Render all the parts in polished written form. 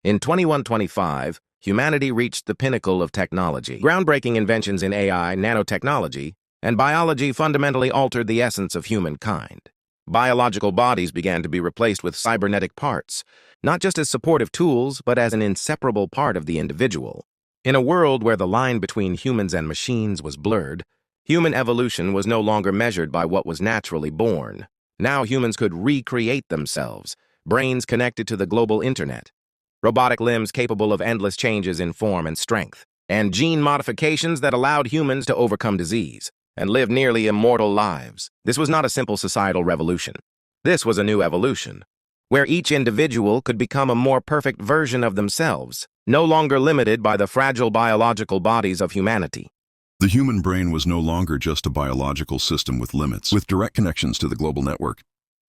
In 2125, humanity reached the pinnacle of technology. Groundbreaking inventions in AI, nanotechnology, and biology fundamentally altered the essence of humankind. Biological bodies began to be replaced with cybernetic parts, not just as supportive tools, but as an inseparable part of the individual. In a world where the line between humans and machines was blurred, human evolution was no longer measured by what was naturally born. Now humans could recreate themselves, brains connected to the global internet, robotic limbs capable of endless changes in form and strength, and gene modifications that allowed humans to overcome disease and live nearly immortal lives. This was not a simple societal revolution. This was a new evolution, where each individual could become a more perfect version of themselves, no longer limited by the fragile biological bodies of humanity. The human brain was no longer just a biological system with limits. With direct connections to the global network,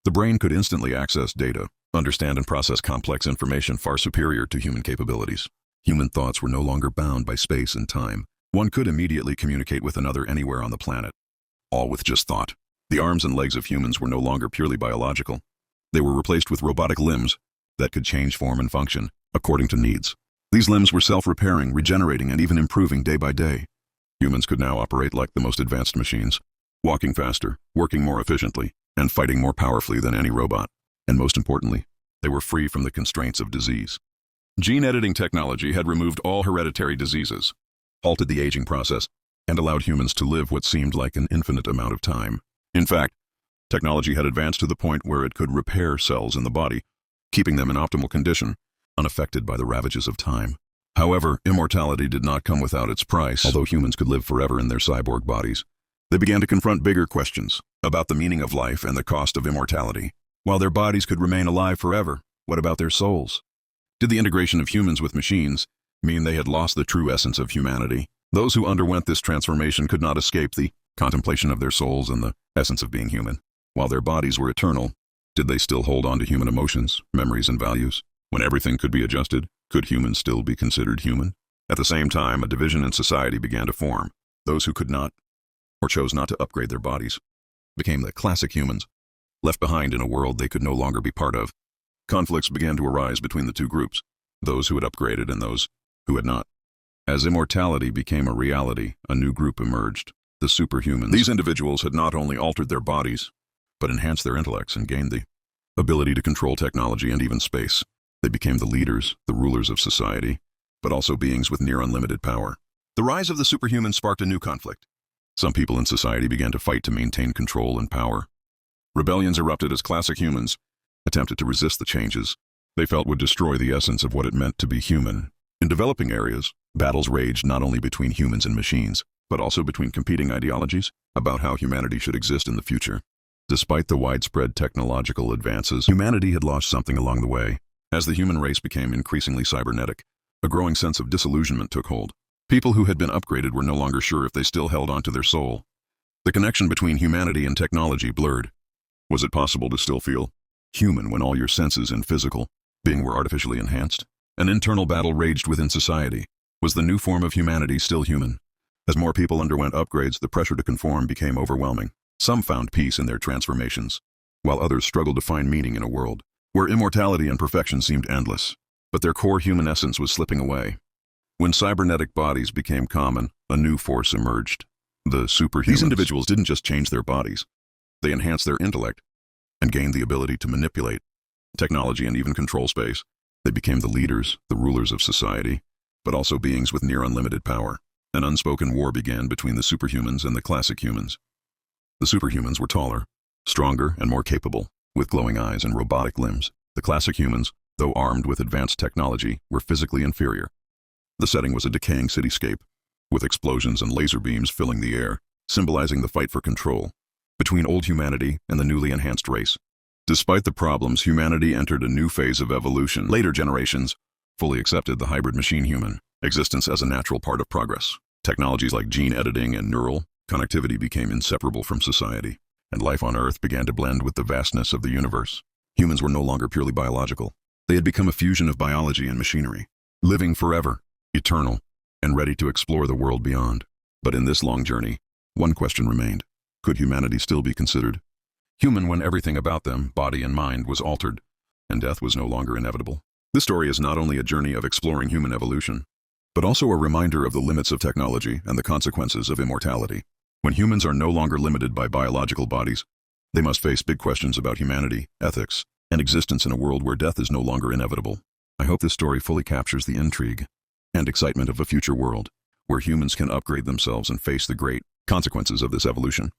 the brain could instantly access data, understand and process complex information far superior to human capabilities. Human thoughts were no longer bound by space and time. One could immediately communicate with another anywhere on the planet, all with just thought. The arms and legs of humans were no longer purely biological. They were replaced with robotic limbs that could change form and function according to needs. These limbs were self-repairing, regenerating, and even improving day by day. Humans could now operate like the most advanced machines, walking faster, working more efficiently, and fighting more powerfully than any robot. And most importantly, they were free from the constraints of disease. Gene editing technology had removed all hereditary diseases, halted the aging process, and allowed humans to live what seemed like an infinite amount of time. In fact, technology had advanced to the point where it could repair cells in the body, keeping them in optimal condition, unaffected by the ravages of time. However, immortality did not come without its price. Although humans could live forever in their cyborg bodies, they began to confront bigger questions about the meaning of life and the cost of immortality. While their bodies could remain alive forever, what about their souls? Did the integration of humans with machines mean they had lost the true essence of humanity? Those who underwent this transformation could not escape the contemplation of their souls and the essence of being human. While their bodies were eternal, did they still hold on to human emotions, memories, and values? When everything could be adjusted, could humans still be considered human? At the same time, a division in society began to form. Those who could not, or chose not to upgrade their bodies, became the classic humans, left behind in a world they could no longer be part of. Conflicts began to arise between the two groups, those who had upgraded and those who had not. As immortality became a reality, a new group emerged, the superhumans. These individuals had not only altered their bodies, but enhanced their intellects and gained the ability to control technology and even space. They became the leaders, the rulers of society, but also beings with near unlimited power. The rise of the superhumans sparked a new conflict. Some people in society began to fight to maintain control and power. Rebellions erupted as classic humans attempted to resist the changes they felt would destroy the essence of what it meant to be human. In developing areas, battles raged not only between humans and machines, but also between competing ideologies about how humanity should exist in the future. Despite the widespread technological advances, humanity had lost something along the way. As the human race became increasingly cybernetic, a growing sense of disillusionment took hold. People who had been upgraded were no longer sure if they still held on to their soul. The connection between humanity and technology blurred. Was it possible to still feel human when all your senses and physical being were artificially enhanced? An internal battle raged within society. Was the new form of humanity still human? As more people underwent upgrades, the pressure to conform became overwhelming. Some found peace in their transformations, while others struggled to find meaning in a world where immortality and perfection seemed endless, but their core human essence was slipping away. When cybernetic bodies became common, a new force emerged, the superhumans. These individuals didn't just change their bodies. They enhanced their intellect and gained the ability to manipulate technology and even control space. They became the leaders, the rulers of society, but also beings with near unlimited power. An unspoken war began between the superhumans and the classic humans. The superhumans were taller, stronger, and more capable, with glowing eyes and robotic limbs. The classic humans, though armed with advanced technology, were physically inferior. The setting was a decaying cityscape, with explosions and laser beams filling the air, symbolizing the fight for control between old humanity and the newly enhanced race. Despite the problems, humanity entered a new phase of evolution. Later generations fully accepted the hybrid machine-human existence as a natural part of progress. Technologies like gene editing and neural connectivity became inseparable from society, and life on Earth began to blend with the vastness of the universe. Humans were no longer purely biological. They had become a fusion of biology and machinery, living forever, eternal, and ready to explore the world beyond. But in this long journey, one question remained. Could humanity still be considered human when everything about them, body and mind, was altered, and death was no longer inevitable? This story is not only a journey of exploring human evolution, but also a reminder of the limits of technology and the consequences of immortality. When humans are no longer limited by biological bodies, they must face big questions about humanity, ethics, and existence in a world where death is no longer inevitable. I hope this story fully captures the intrigue and excitement of a future world where humans can upgrade themselves and face the great consequences of this evolution.